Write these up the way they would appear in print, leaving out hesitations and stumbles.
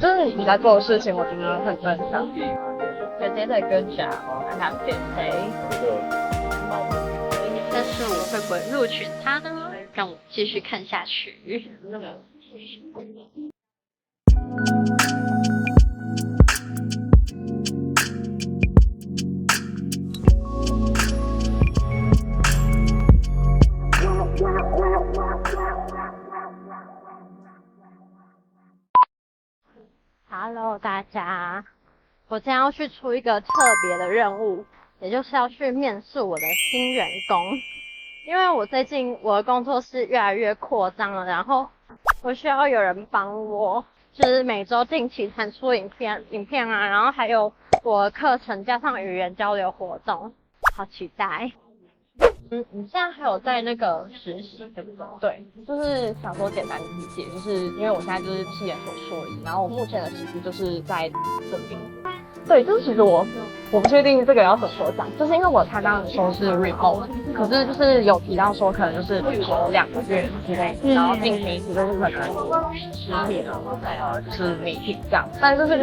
就是你在做的事情，我觉得很正常。I did a good job, I have to say。但是我会不会录取他呢？让我继续看下去。Hello， 大家，我今天要去出一个特别的任务，也就是要去面试我的新员工。因为我最近我的工作室越来越扩张了，然后我需要有人帮我，就是每周定期产出影片啊，然后还有我的课程加上语言交流活动，好期待。你现在还有在那个实习，对不对？对，就是想说简单理解，就是因为我现在就是7研所硕一，然后我目前的实习就是在这边。对，就是其实我不确定这个要怎么讲，就是因为我他刚刚说是 remote， 可是就是有提到说可能就是比如说2个月之内，然后进行一次就是可能实体的就是meeting这样。但就是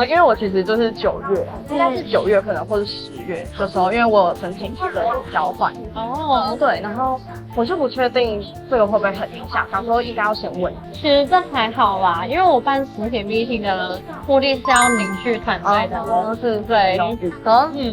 因为我其实就是9月，应该是9月可能或是10月的时候，因为我有申请这个交换。哦，对，然后我就不确定这个会不会很影响，想说应该要先问。其实这还好啦，因为我办实体 meeting 的目的是要凝聚团队的。是，对。然后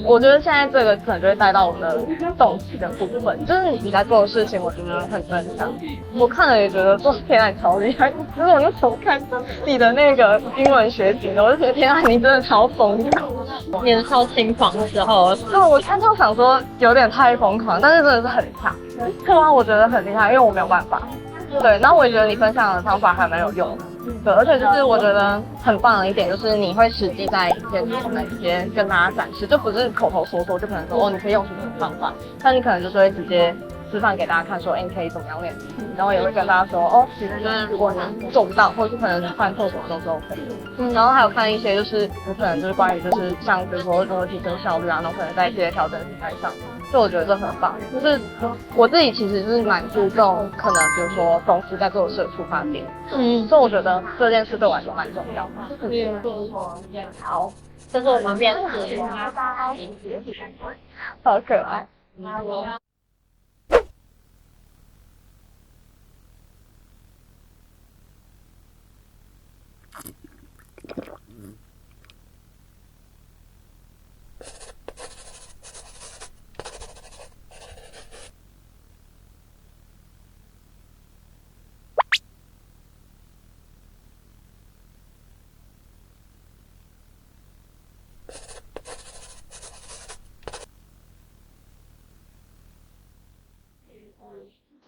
我觉得现在这个可能就会带到我们的动机的部分，就是你在做的事情，我觉得很正常。我看了也觉得做天啊，超厉害。就是我那时候看你的那个英文学习的，我就觉得天啊，你真的超疯狂。年少轻狂的时候，对，我看就想说有点太疯狂，但是真的是很强。课啊，我觉得很厉害，因为我没有办法。对，然后我也觉得你分享的方法还蛮有用的。对，而且就是我觉得很棒的一点就是你会实际在影片中直接跟大家展示，就不是口头说，就可能说你可以用什么方法，但你可能就是会直接示范给大家看说，你可以怎么样练习，然后也会跟大家说，其实就是如果你做不到，或者是可能你犯错什么都是 OK。然后还有看一些就是有可能就是关于就是像比如说如何提升效率啊，然后可能在一些调整心态上。所以我觉得这很棒，就是我自己其实就是蛮注重可能比如说公司在做事的出发点，所以我觉得这件事对我来说蛮重要的。好，这是我们面试，好可爱。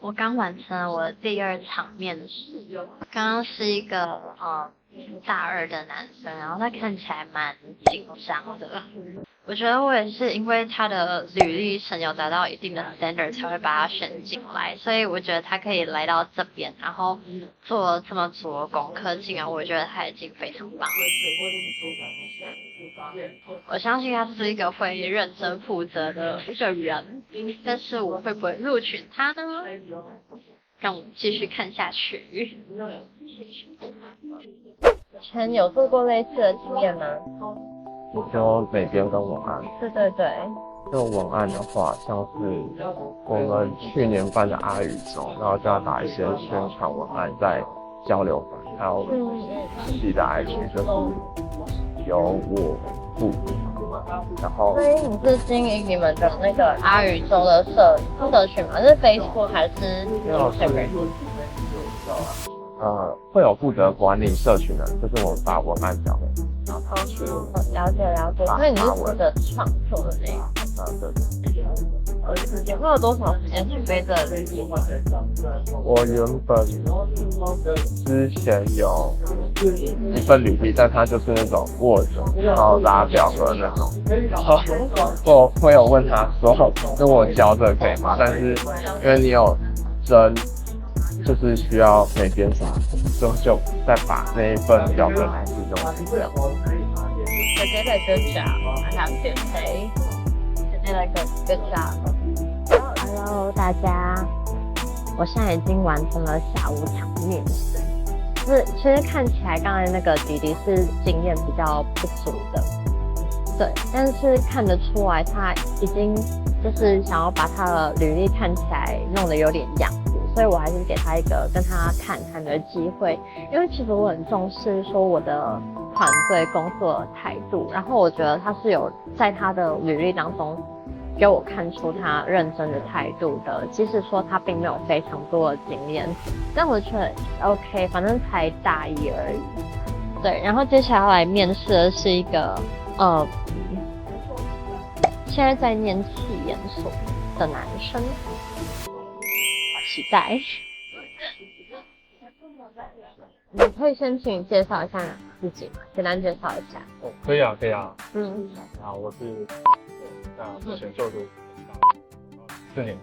我刚完成了我的第2场面试，刚刚是一个大2的男生，然后他看起来蛮紧张的。我觉得我也是因为他的履历层有达到一定的 standard 才会把他选进来，所以我觉得他可以来到这边，然后做这么足的功课进来，我觉得他已经非常棒了。我相信他是一个会认真负责的一个人，但是我会不会录取他呢？让我继续看下去。以前有做过类似的经验吗？你说美编跟文案？对对对。就文案的话，像是我们去年办的阿宇周，然后就要打一些宣传文案在交流版，还有自己的 IG 就是由我负责，然后。所以你是经营你们的那个阿宇宙的社群吗？是 Facebook 还是 Instagram？会有负责管理社群的，就是我们把文案交给然后他去了解。所以你是负责创作的那一对。你会有多少时间准备这个履历？我原本之前有一份履历，但它就是那种 Word， 然后拉表格那种。然后我会有问他说，跟我交这可以吗？但是因为你有真。就是需要美编啥，就再把那一份表格拿去用这样。I did a good job. I have to say. I did a good job. Hello， 大家，我现在已经完成了下午场面试。其实看起来刚才那个弟弟是经验比较不足的，对，但是看得出来他已经就是想要把他的履历看起来弄得有点样子，所以我还是给他一个跟他谈谈的机会，因为其实我很重视说我的团队工作的态度，然后我觉得他是有在他的履历当中给我看出他认真的态度的，即使说他并没有非常多的经验，但我觉得 OK， 反正才大一而已。对，然后接下来面试的是一个现在在念企研所的男生，好期待。你可以先请你介绍一下自己吗？简单介绍一下。哦，可以啊，可以啊。好，我是目前就读4年级。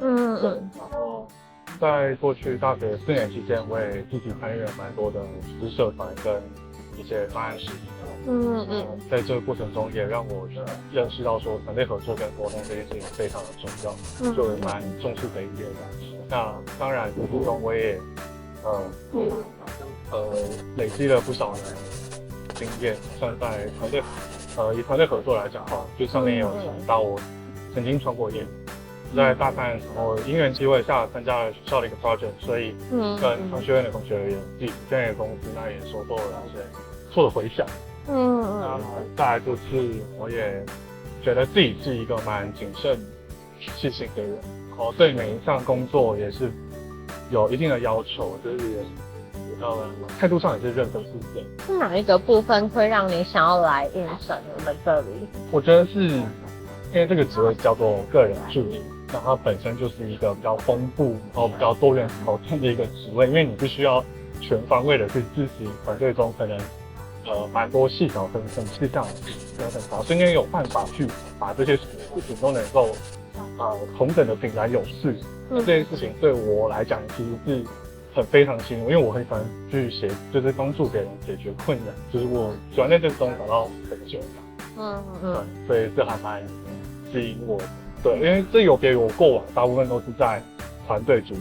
然后在过去大学4年期间，我也积极参与了蛮多的师社团跟一些方案实习。在这个过程中，也让我认识到说团队合作跟沟通这件事情非常的重要，就蛮重视这一点的。那当然，过程中我也累积了不少的经验，算在团队以团队合作来讲哈，就上面也有提到我曾经创过业，在大三的时候因缘机会下参加了学校的一个 project， 所以跟商学院的同学也自己建立公司，那也收获了一些不错的回响。那再来就是我也觉得自己是一个蛮谨慎细心的人，对每一项工作也是有一定的要求，就是态度上也是认真负责。是哪一个部分会让你想要来应征我们这里？我觉得是因为这个职位叫做个人助理，那它本身就是一个比较丰富然后比较多元挑战的一个职位，因为你必须要全方位的去支持团队中可能蛮多细小分事项的很少，所以你有办法去把这些事情都能够同等的井然有序。那这件事情对我来讲其实是非常新，因为我很喜欢去就是帮助别人解决困难，就是我喜欢在这中找到成就感。所以这还蛮吸引我的。对，因为这有别于我过往大部分都是在团队组织，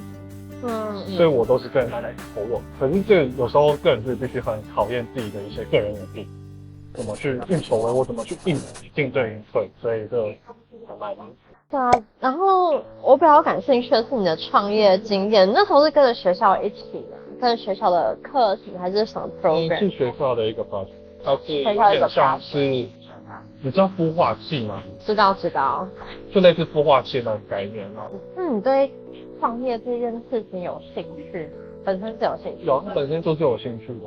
所以我都是跟人来投我。可是这有时候个人是必须很考验自己的一些个人能力，怎么去运筹帷幄，怎么去应对应对，所以这还蛮。对啊，然后我比较感兴趣的是你的创业经验，那时候是跟着学校一起的，跟着学校的课程还是什么 program？是学校的一个 project， 它是有点像是，你知道孵化器吗？知道，就类似孵化器那种概念哦。那你对创业这件事情有兴趣？本身是有兴趣？有，本身就是有兴趣的，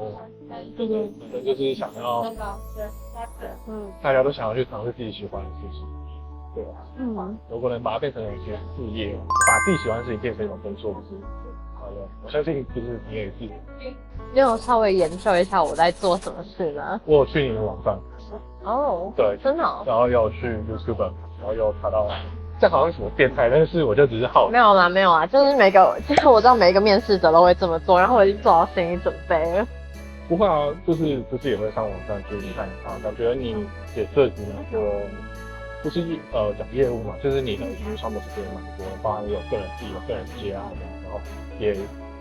就是想要，大家都想要去尝试自己喜欢的事情。对啊，如果能把它变成一些事业，把自己喜欢的事情变成一种工作，不是好的。我相信就是你也是。你有稍微研究一下我在做什么事吗？我有去你的网站。对，真的哦。然后有去 YouTube， 然后有查到，这好像什么变态，但是我就只是好奇。没有啦，就是就是我知道每一个面试者都会这么做，然后我已经做好心理准备了。不会啊，就是也会上网站去看一下，感觉你也涉及一个。就是讲业务嘛，就是你的项目时间蛮多，包含有个人自己的个人接啊，然后也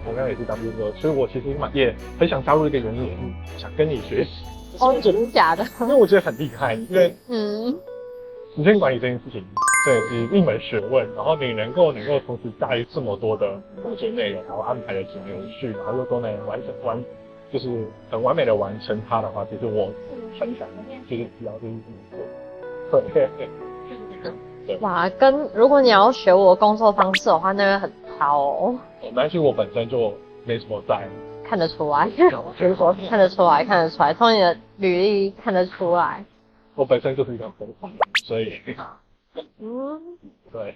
同样也是当业务，所以我其实也很想加入一个原因，也是想跟你学习。真的假的？因为我觉得很厉害，因为时间管理这件事情，这也是一门学问，然后你能够同时驾驭这么多的工作内容，然后安排的井然有序，然后又都能就是很完美的完成它的话，其实我很想就是只要就是这么做。对，哇，如果你要学我工作方式的话，那会很糙哦。但是我本身就没什么在，看得出来，看得出来，从你的履历看得出来。我本身就是一个疯狂，所以，对。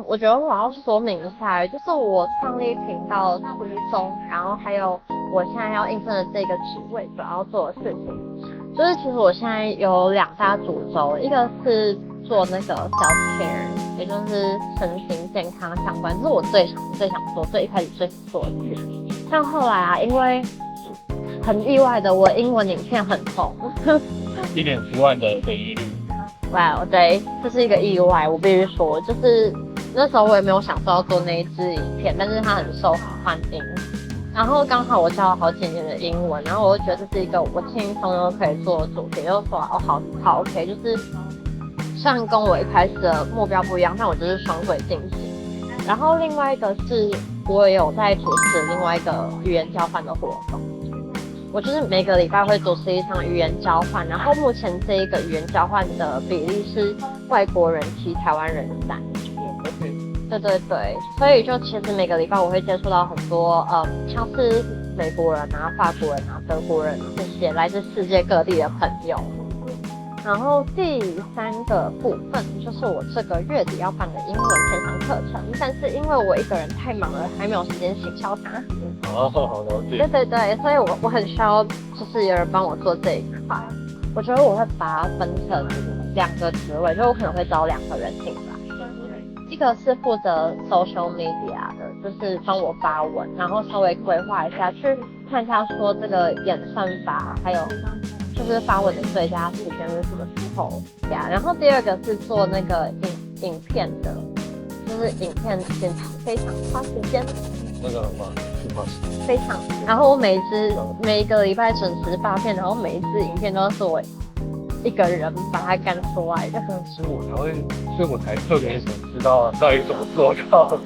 我觉得我要说明一下，就是我创立频道的初衷，然后还有我现在要应征的这个职位主要做的事情，就是其实我现在有2大主轴，一个是做那个 self care， 也就是身心健康相关，这是我最想做，一开始最想做的事情。但后来啊，因为很意外的，我英文影片很红1.7万的点击率。哇，对，这是一个意外，我必须说，就是那时候我也没有想说要做那一支影片，但是它很受欢迎。然后刚好我教了好几年的英文，然后我就觉得这是一个我轻松又可以做的主题，就说哦好 OK， 就是虽然跟我一开始的目标不一样，但我就是双轨进行。然后另外一个是我也有在主持另外一个语言交换的活动，我就是每个礼拜会主持一场语言交换，然后目前这一个语言交换的比例是外国人7，台湾人3。对，所以就其实每个礼拜我会接触到很多像是美国人啊、法国人啊、德国人这些来自世界各地的朋友。然后第3个部分就是我这个月底要办的英文线上课程，但是因为我一个人太忙了，还没有时间行销它。好了解。对，所以我很需要就是有人帮我做这一块。我觉得我会把它分成2个职位，就我可能会找2个人进来。一个是负责 social media 的，就是帮我发文，然后稍微规划一下，去看一下说这个演算法，还有就是发文的最佳时间是什么时候呀。然后第2个是做那个影片的，就是影片剪辑非常花时间。那个吗？非常。然后我每一个礼拜准时发片，然后每一支影片都是我一个人把它干出来的。所以我才特别想知道到底怎么做到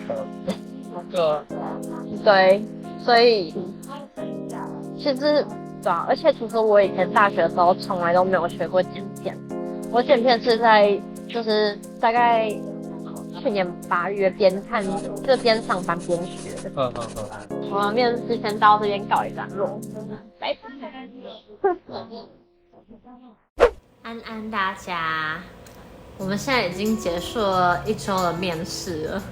的。对，所以其实对啊，而且其实我以前大学的时候从来都没有学过剪片，我剪片是在就是大概去年8月边上班边学的。我们面试先到这边告一段落，拜拜。安大家，我们现在已经结束了1周的面试了。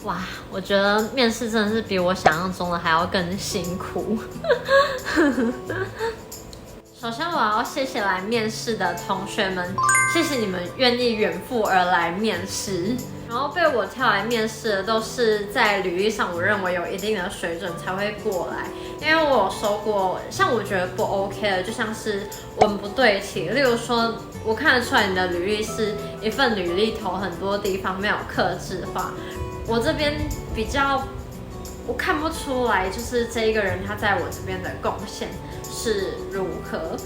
哇，我觉得面试真的是比我想象中的还要更辛苦。首先我要谢谢来面试的同学们，谢谢你们愿意远赴而来面试。然后被我挑来面试的都是在履历上我认为有一定的水准才会过来，因为我有收过像我觉得不 OK 的，就像是文不对题，例如说我看得出来你的履历是一份履历投很多地方没有客制化，我这边我看不出来就是这一个人他在我这边的贡献是如何。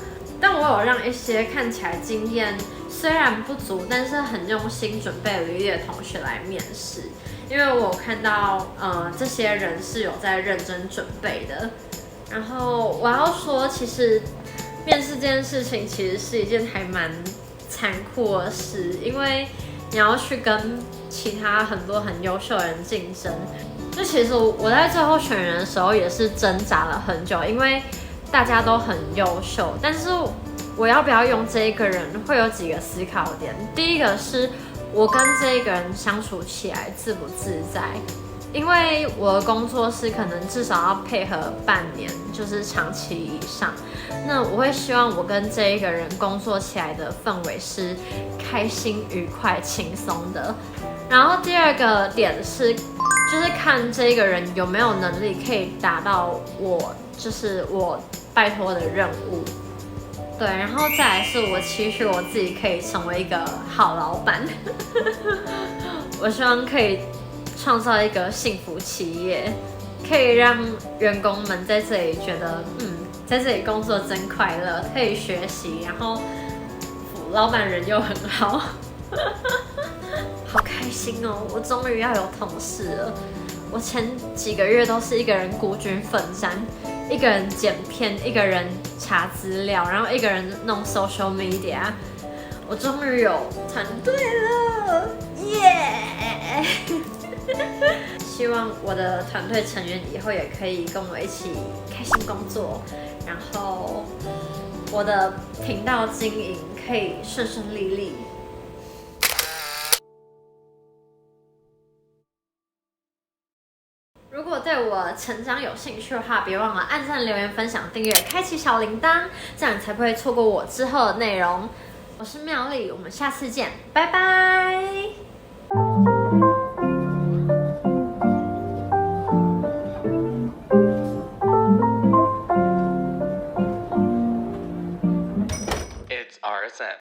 但我有让一些看起来经验虽然不足，但是很用心准备履历的同学来面试，因为我看到这些人是有在认真准备的。然后我要说，其实面试这件事情其实是一件还蛮残酷的事，因为你要去跟其他很多很优秀的人竞争。就其实我在最后选人的时候也是挣扎了很久，因为大家都很优秀，但是我要不要用这一个人会有几个思考点。第一个是我跟这一个人相处起来自不自在，因为我的工作是可能至少要配合半年，就是长期以上。那我会希望我跟这一个人工作起来的氛围是开心、愉快、轻松的。然后第2个点是，就是看这一个人有没有能力可以达到我拜托的任务。对，然后再来是我期许我自己可以成为一个好老板。我希望可以创造一个幸福企业，可以让员工们在这里觉得在这里工作真快乐，可以学习，然后老板人又很好。好开心哦，我终于要有同事了。我前几个月都是一个人孤军奋战，一个人剪片，一个人查资料，然后一个人弄 social media。我终于有团队了，耶！希望我的团队成员以后也可以跟我一起开心工作，然后我的频道经营可以顺顺利利。如果对我成长有兴趣的话，别忘了按赞、留言、分享、订阅、开启小铃铛，这样你才不会错过我之后的内容。我是妙丽，我们下次见，拜拜。